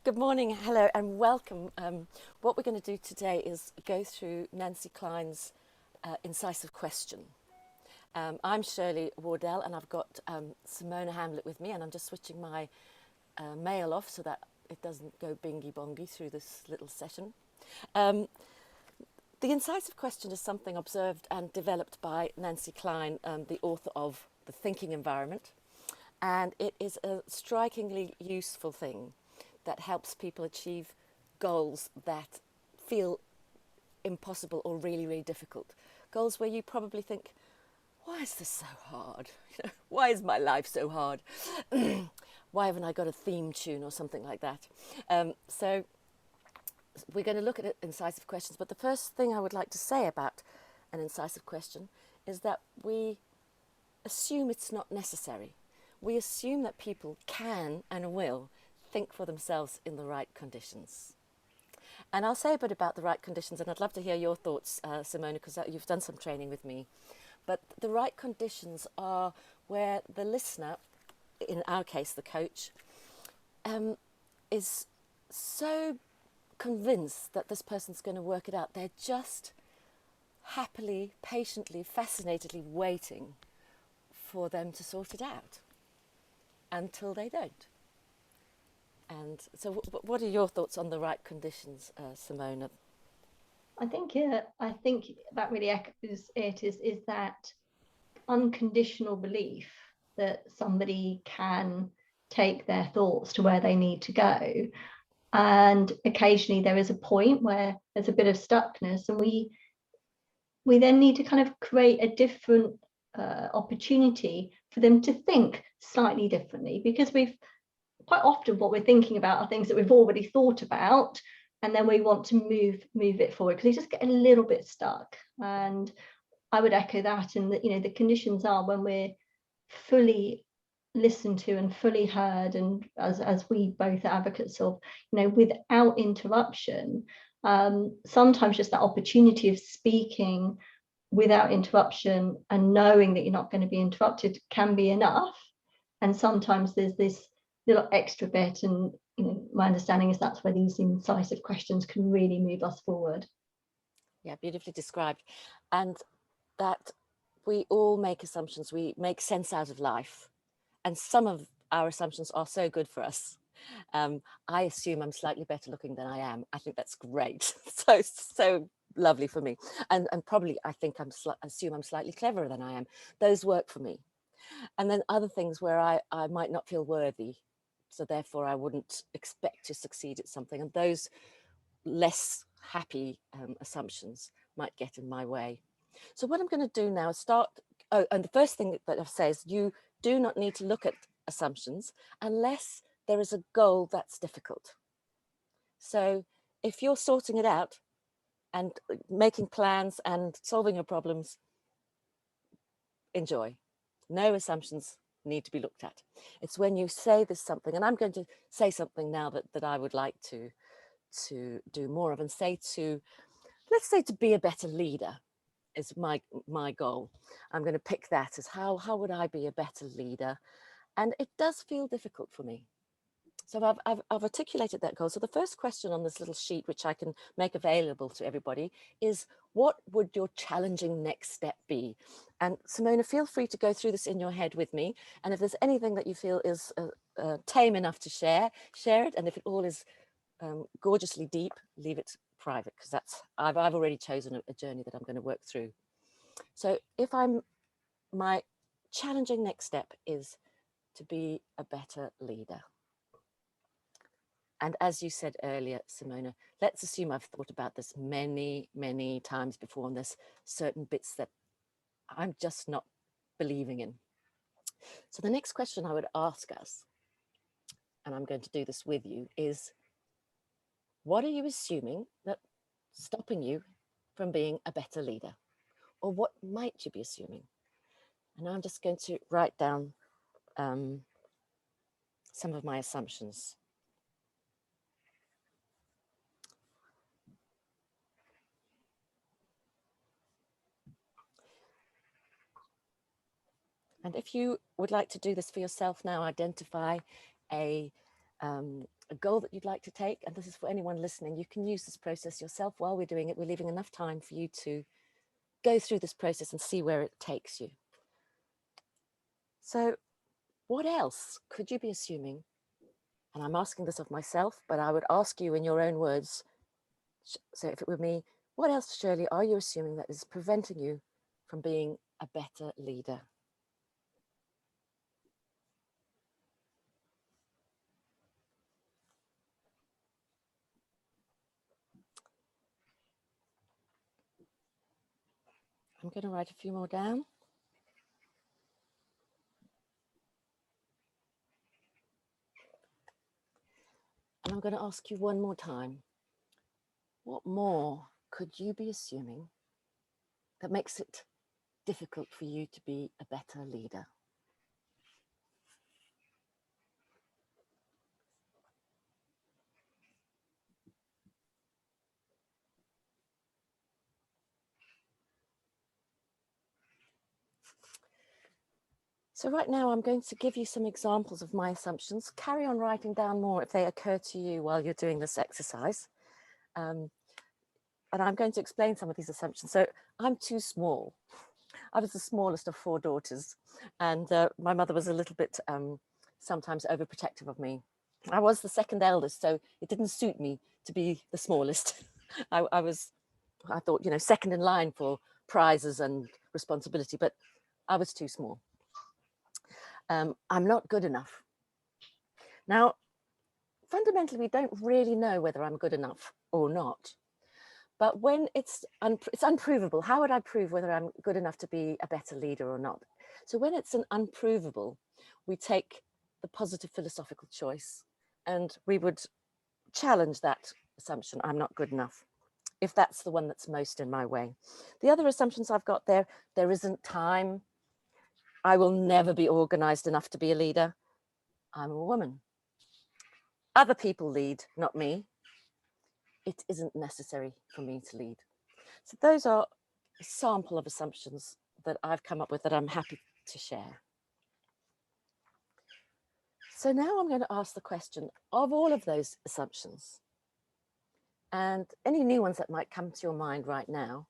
Good morning, hello, and welcome. What we're going to do today is go through Nancy Kline's incisive question. I'm Shirley Wardell, and I've got Simona Hamblet with me, and I'm just switching my mail off so that it doesn't go bingy bongy through this little session. Um, the incisive question is something observed and developed by Nancy Kline, the author of The Thinking Environment, and it is a strikingly useful thing that helps people achieve goals that feel impossible or really, really difficult. Goals where you probably think, why is this so hard? Why is my life so hard? Why haven't I got a theme tune or something like that? So we're going to look at incisive questions, but the first thing I would like to say about an incisive question is that we assume it's not necessary. We assume that people can and will think for themselves in the right conditions. And I'll say a bit about the right conditions, and I'd love to hear your thoughts, Simona, because you've done some training with me. But the right conditions are where the listener, in our case the coach, is so convinced that this person's going to work it out. They're just happily, patiently, fascinatedly waiting for them to sort it out until they don't. And so what are your thoughts on the right conditions, Simona? I think that really echoes it is that unconditional belief that somebody can take their thoughts to where they need to go. And occasionally there is a point where there's a bit of stuckness, and we then need to kind of create a different opportunity for them to think slightly differently, because we've quite often what we're thinking about are things that we've already thought about, and then we want to move it forward because we just get a little bit stuck. And I would echo that, and that, the conditions are when we're fully listened to and fully heard, and as we both are advocates of, without interruption. Sometimes just that opportunity of speaking without interruption and knowing that you're not going to be interrupted can be enough. And sometimes there's this little extra bit, and my understanding is that's where these incisive questions can really move us forward. Yeah, beautifully described. And that we all make assumptions, we make sense out of life. And some of our assumptions are so good for us. I assume I'm slightly better looking than I am. I think that's great. So lovely for me. And probably I think assume I'm slightly cleverer than I am. Those work for me. And then other things where I might not feel worthy. So therefore I wouldn't expect to succeed at something. And those less happy assumptions might get in my way. So what I'm going to do now is start. Oh, and the first thing that I say is you do not need to look at assumptions unless there is a goal that's difficult. So if you're sorting it out and making plans and solving your problems, enjoy. No assumptions need to be looked at. It's when you say there's something, and I'm going to say something now that I would like to do more of, and say to, let's say, to be a better leader is my goal. I'm going to pick that as how would I be a better leader? And it does feel difficult for me. So I've articulated that goal. So the first question on this little sheet, which I can make available to everybody, is what would your challenging next step be? And Simona, feel free to go through this in your head with me. And if there's anything that you feel is tame enough to share it. And if it all is gorgeously deep, leave it private, because that's I've already chosen a journey that I'm going to work through. So if my challenging next step is to be a better leader. And as you said earlier, Simona, let's assume I've thought about this many, many times before, and there's certain bits that I'm just not believing in. So the next question I would ask us, and I'm going to do this with you, is what are you assuming that's stopping you from being a better leader? Or what might you be assuming? And I'm just going to write down some of my assumptions. And if you would like to do this for yourself now, identify a a goal that you'd like to take, and this is for anyone listening, you can use this process yourself while we're doing it. We're leaving enough time for you to go through this process and see where it takes you. So what else could you be assuming? And I'm asking this of myself, but I would ask you in your own words. So if it were me, what else, Shirley, are you assuming that is preventing you from being a better leader? I'm going to write a few more down. And I'm going to ask you one more time. What more could you be assuming that makes it difficult for you to be a better leader? So right now I'm going to give you some examples of my assumptions. Carry on writing down more if they occur to you while you're doing this exercise. And I'm going to explain some of these assumptions. So I'm too small. I was the smallest of 4 daughters, and my mother was a little bit sometimes overprotective of me. I was the second eldest, so it didn't suit me to be the smallest. I thought, you know, second in line for prizes and responsibility, but I was too small. I'm not good enough. Now, fundamentally, we don't really know whether I'm good enough or not. But when it's unprovable, how would I prove whether I'm good enough to be a better leader or not? So when it's an unprovable, we take the positive philosophical choice and we would challenge that assumption, I'm not good enough, if that's the one that's most in my way. The other assumptions I've got there isn't time. I will never be organized enough to be a leader. I'm a woman. Other people lead, not me. It isn't necessary for me to lead. So those are a sample of assumptions that I've come up with that I'm happy to share. So now I'm going to ask the question of all of those assumptions and any new ones that might come to your mind right now,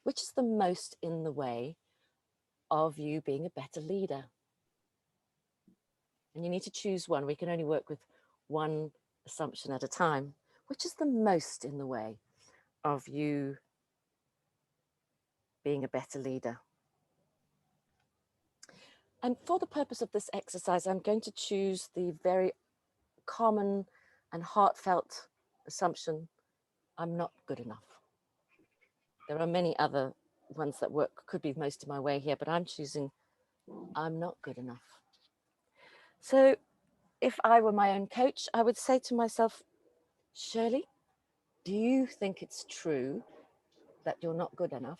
which is the most in the way of you being a better leader? And you need to choose one. We can only work with one assumption at a time. Which is the most in the way of you being a better leader? And for the purpose of this exercise, I'm going to choose the very common and heartfelt assumption, I'm not good enough. There are many other ones that could be most of my way here, but I'm choosing I'm not good enough. So if I were my own coach, I would say to myself, Shirley, do you think it's true that you're not good enough?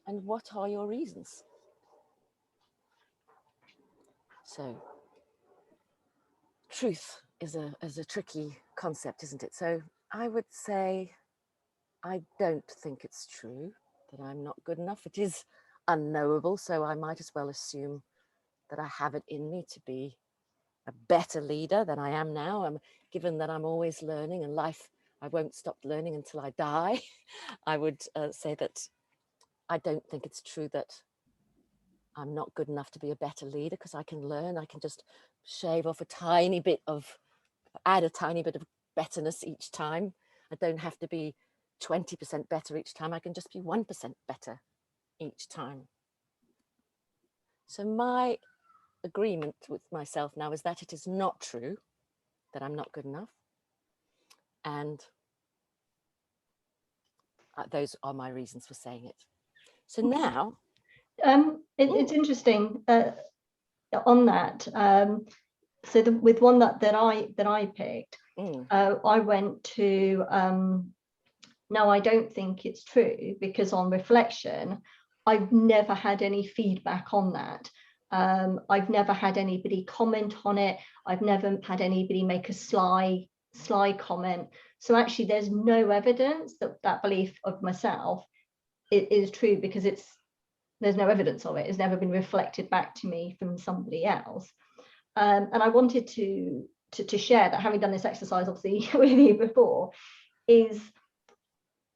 And what are your reasons? So truth is a tricky concept, isn't it? So I would say, I don't think it's true that I'm not good enough. It is unknowable, so I might as well assume that I have it in me to be a better leader than I am now. Given that I'm always learning and life, I won't stop learning until I die. I would say that I don't think it's true that I'm not good enough to be a better leader, because I can learn. I can just shave off add a tiny bit of betterness each time. I don't have to be 20% better each time. I can just be 1% better each time. So my agreement with myself now is that it is not true that I'm not good enough. And those are my reasons for saying it. So now... It's interesting on that. So with one that I picked, I went to, no, I don't think it's true, because on reflection, I've never had any feedback on that. I've never had anybody comment on it. I've never had anybody make a sly comment. So actually there's no evidence that belief of myself is true, because there's no evidence of it. It's never been reflected back to me from somebody else. And I wanted to to share that, having done this exercise obviously with you before, is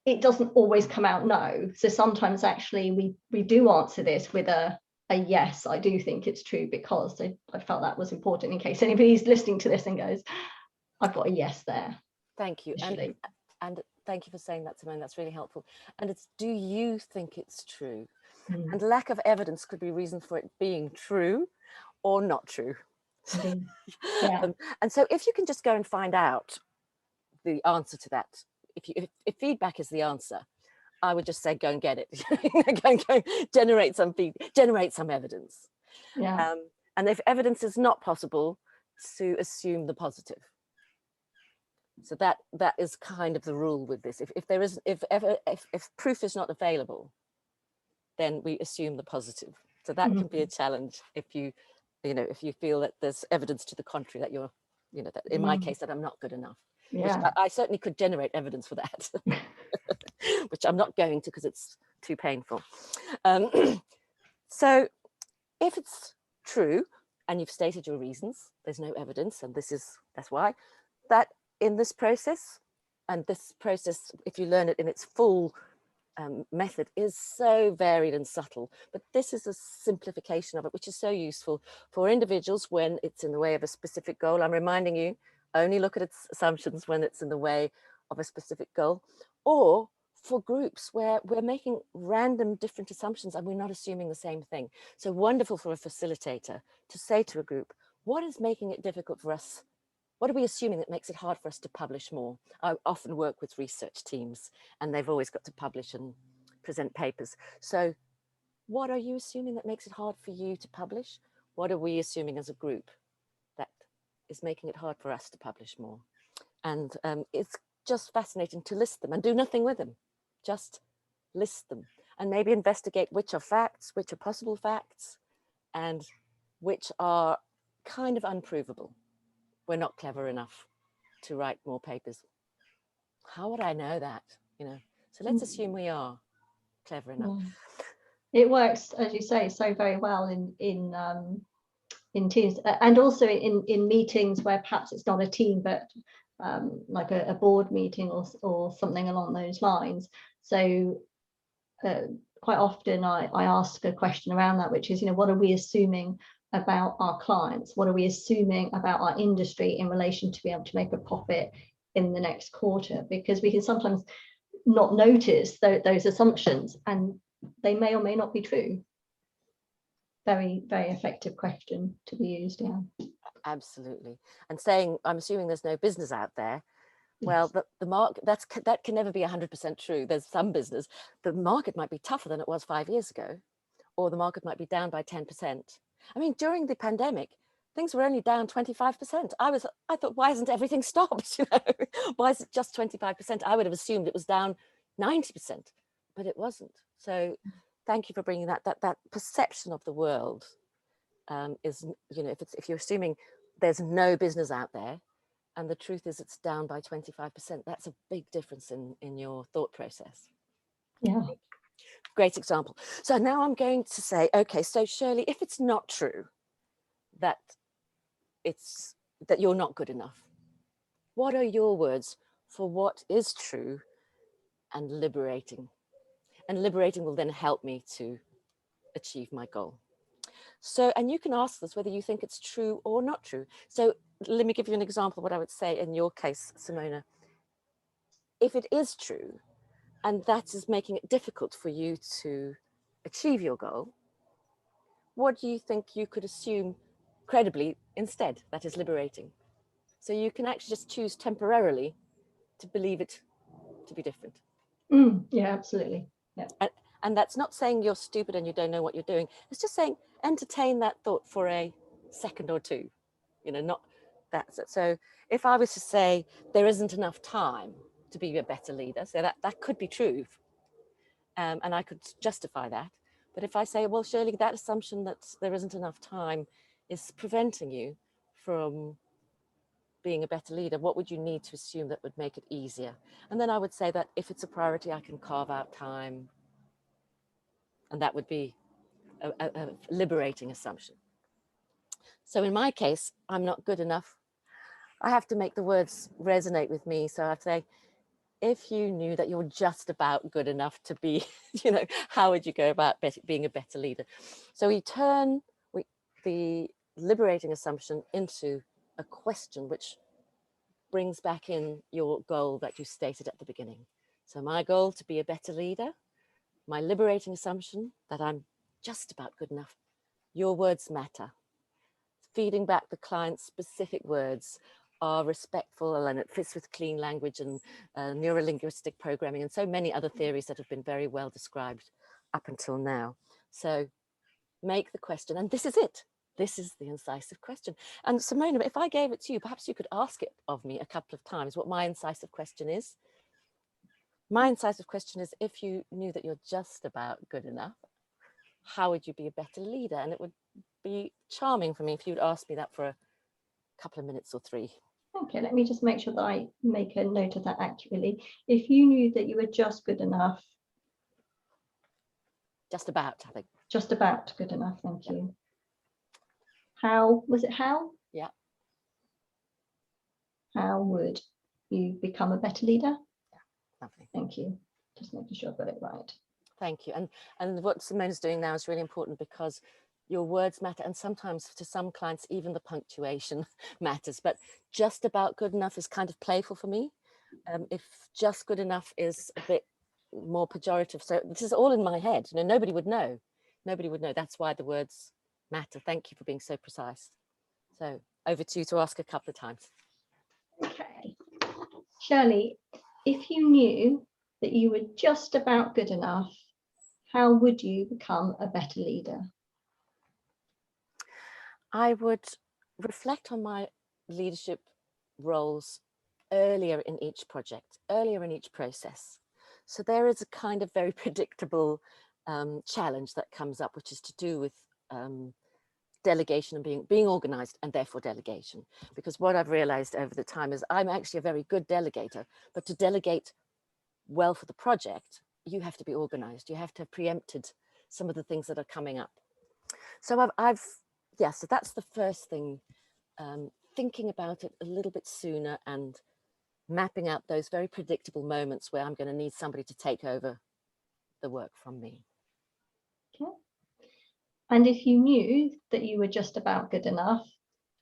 it doesn't always come out no. So sometimes actually we do answer this with a yes, I do think it's true, because I felt that was important in case anybody's listening to this and goes, I've got a yes there. Thank you. And thank you for saying that, Simone. That's really helpful. And it's, do you think it's true? And lack of evidence could be reason for it being true or not true. Yeah. And so if you can just go and find out the answer to that, if feedback is the answer, I would just say go and get it. go generate some evidence. Yeah. And if evidence is not possible, to assume the positive. So that is kind of the rule with this. If proof is not available, then we assume the positive. So that can be a challenge if you feel that there's evidence to the contrary, that you're, that in my case, that I'm not good enough. Yeah. Which I certainly could generate evidence for that, which I'm not going to because it's too painful. So if it's true and you've stated your reasons, there's no evidence, and that's why, that in this process, and this process, if you learn it in its full method, is so varied and subtle, but this is a simplification of it, which is so useful for individuals when it's in the way of a specific goal. I'm reminding you, only look at its assumptions when it's in the way of a specific goal, or for groups where we're making random different assumptions and we're not assuming the same thing. So wonderful for a facilitator to say to a group, what is making it difficult for us? What are we assuming that makes it hard for us to publish more? I often work with research teams and they've always got to publish and present papers. So what are you assuming that makes it hard for you to publish? What are we assuming as a group that is making it hard for us to publish more? And it's just fascinating to list them and do nothing with them. Just list them and maybe investigate which are facts, which are possible facts, and which are kind of unprovable. We're not clever enough to write more papers. How would I know that? So let's assume we are clever enough. It works, as you say, so very well in teams, and also in meetings where perhaps it's not a team, but like a board meeting or something along those lines. So quite often I ask a question around that, which is, what are we assuming about our clients? What are we assuming about our industry in relation to be able to make a profit in the next quarter? Because we can sometimes not notice those assumptions, and they may or may not be true. Very, very effective question to be used. Yeah, absolutely. And saying, I'm assuming there's no business out there. Well, the market, that can never be 100% true. There's some business. The market might be tougher than it was 5 years ago, or the market might be down by 10%. I mean, during the pandemic, things were only down 25%. I thought, why hasn't everything stopped? Why is it just 25%? I would have assumed it was down 90%, but it wasn't. So thank you for bringing that perception of the world is, if you're assuming there's no business out there, and the truth is it's down by 25%, that's a big difference in your thought process. Yeah. Great example. So now I'm going to say, okay, so Shirley, if it's not true that you're not good enough, what are your words for what is true and liberating? And liberating will then help me to achieve my goal. So, and you can ask this whether you think it's true or not true. So let me give you an example of what I would say in your case, Simona. If it is true, and that is making it difficult for you to achieve your goal, what do you think you could assume credibly instead that is liberating? So you can actually just choose temporarily to believe it to be different. Yeah, absolutely. Yeah. And that's not saying you're stupid and you don't know what you're doing. It's just saying entertain that thought for a second or two, not that. So if I was to say there isn't enough time to be a better leader, so that could be true. And I could justify that. But if I say, well, Shirley, that assumption that there isn't enough time is preventing you from being a better leader, what would you need to assume that would make it easier? And then I would say that if it's a priority, I can carve out time. And that would be a liberating assumption. So in my case, I'm not good enough. I have to make the words resonate with me. So I have to say, if you knew that you're just about good enough to be, how would you go about being a better leader? So we turn the liberating assumption into a question, which brings back in your goal that you stated at the beginning. So my goal to be a better leader, my liberating assumption that I'm just about good enough. Your words matter. Feeding back the client's specific words are respectful, and it fits with clean language and neurolinguistic programming and so many other theories that have been very well described up until now. So make the question, and this is it. This is the incisive question. And Simona, if I gave it to you, perhaps you could ask it of me a couple of times, what my incisive question is. My incisive question is, if you knew that you're just about good enough, how would you be a better leader? And it would be charming for me if you'd ask me that for a couple of minutes or 3. Okay, let me just make sure that I make a note of that accurately. If you knew that you were just good enough. Just about, I think. Just about good enough, thank you. How, was it how? Yeah. How would you become a better leader? Yeah, lovely. Thank you. Just making sure I've got it right. Thank you. And what Simona's doing now is really important, because your words matter, and sometimes to some clients even the punctuation matters, but just about good enough is kind of playful for me. If just good enough is a bit more pejorative, so this is all in my head, nobody would know. That's why the words matter. Thank you for being so precise. So over to you to ask a couple of times. Okay, Shirley, if you knew that you were just about good enough, how would you become a better leader? I would reflect on my leadership roles earlier in each project, earlier in each process. So there is a kind of very predictable challenge that comes up, which is to do with delegation and being organized, and therefore delegation. Because what I've realized over the time is I'm actually a very good delegator, but to delegate well for the project, you have to be organized. You have to have preempted some of the things that are coming up. So so that's the first thing, thinking about it a little bit sooner and mapping out those very predictable moments where I'm going to need somebody to take over the work from me. Okay. And if you knew that you were just about good enough,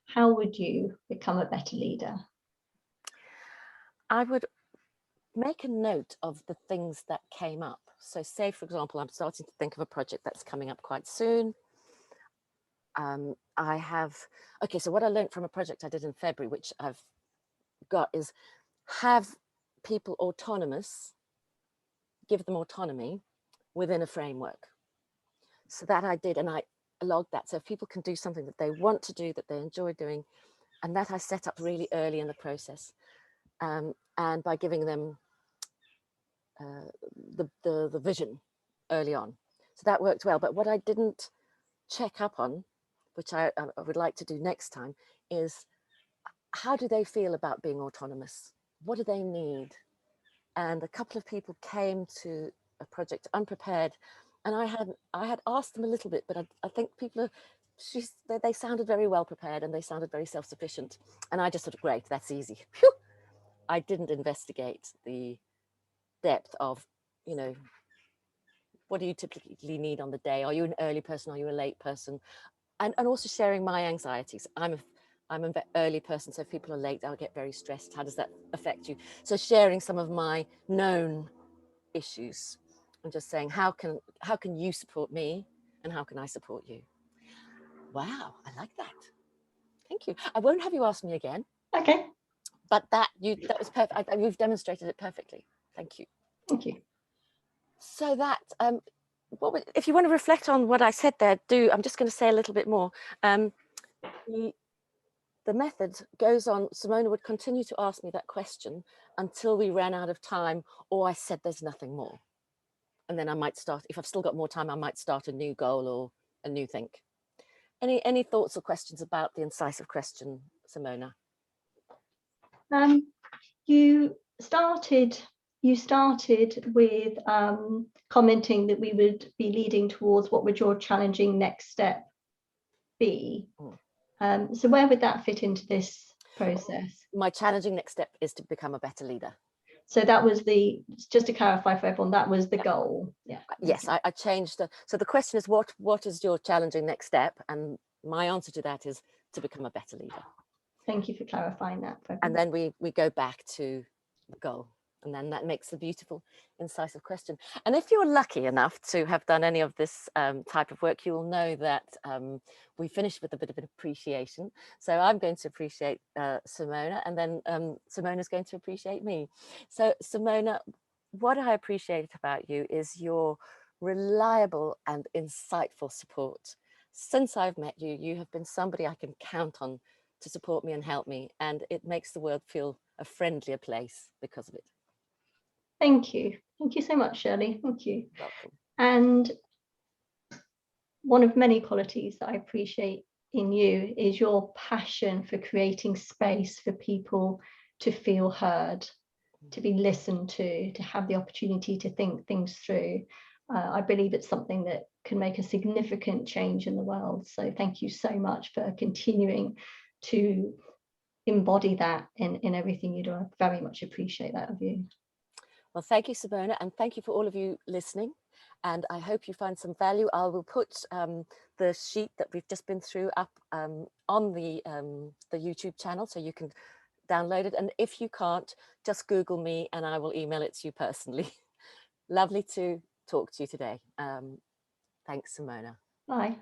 how would you become a better leader? I would make a note of the things that came up. So say, for example, I'm starting to think of a project that's coming up quite soon. So what I learned from a project I did in February, which I've got, is have people autonomous, give them autonomy within a framework. So that I did, and I logged that. So if people can do something that they want to do, that they enjoy doing, and that I set up really early in the process. And by giving them the vision early on. So that worked well. But what I didn't check up on, which I would like to do next time, is how do they feel about being autonomous? What do they need? And a couple of people came to a project unprepared, and I had asked them a little bit, but I think people they sounded very well prepared, and they sounded very self-sufficient. And I just thought, great, that's easy. Phew! I didn't investigate the depth of, what do you typically need on the day? Are you an early person? Are you a late person? And also sharing my anxieties. I'm an early person, so if people are late, I'll get very stressed. How does that affect you? So sharing some of my known issues and just saying, how can you support me, and how can I support you? Wow, I like that. Thank you. I won't have you ask me again. Okay. But that was perfect. You've demonstrated it perfectly. Thank you. Thank you. So that, if you want to reflect on what I said there, I'm just going to say a little bit more. The method goes on. Simona would continue to ask me that question until we ran out of time, or I said there's nothing more. And then I might start, if I've still got more time, I might start a new goal or a new think. Any thoughts or questions about the incisive question, Simona? You started with commenting that we would be leading towards what would your challenging next step be. So where would that fit into this? process. My challenging next step is to become a better leader. So that was just to clarify for everyone, that was the goal. Yeah. Yes, okay. I changed so the question is what is your challenging next step? And my answer to that is to become a better leader. Thank you for clarifying that. And then we go back to the goal. And then that makes a beautiful, incisive question. And if you're lucky enough to have done any of this type of work, you will know that we finished with a bit of an appreciation. So I'm going to appreciate Simona, and then Simona's going to appreciate me. So Simona, what I appreciate about you is your reliable and insightful support. Since I've met you, you have been somebody I can count on to support me and help me. And it makes the world feel a friendlier place because of it. Thank you. Thank you so much, Shirley. Thank you. Welcome. And one of many qualities that I appreciate in you is your passion for creating space for people to feel heard, to be listened to have the opportunity to think things through. I believe it's something that can make a significant change in the world. So thank you so much for continuing to embody that in everything you do. I very much appreciate that of you. Well, thank you, Simona, and thank you for all of you listening. And I hope you find some value. I will put the sheet that we've just been through up on the YouTube channel, so you can download it. And if you can't, just Google me and I will email it to you personally. Lovely to talk to you today. Thanks, Simona. Bye.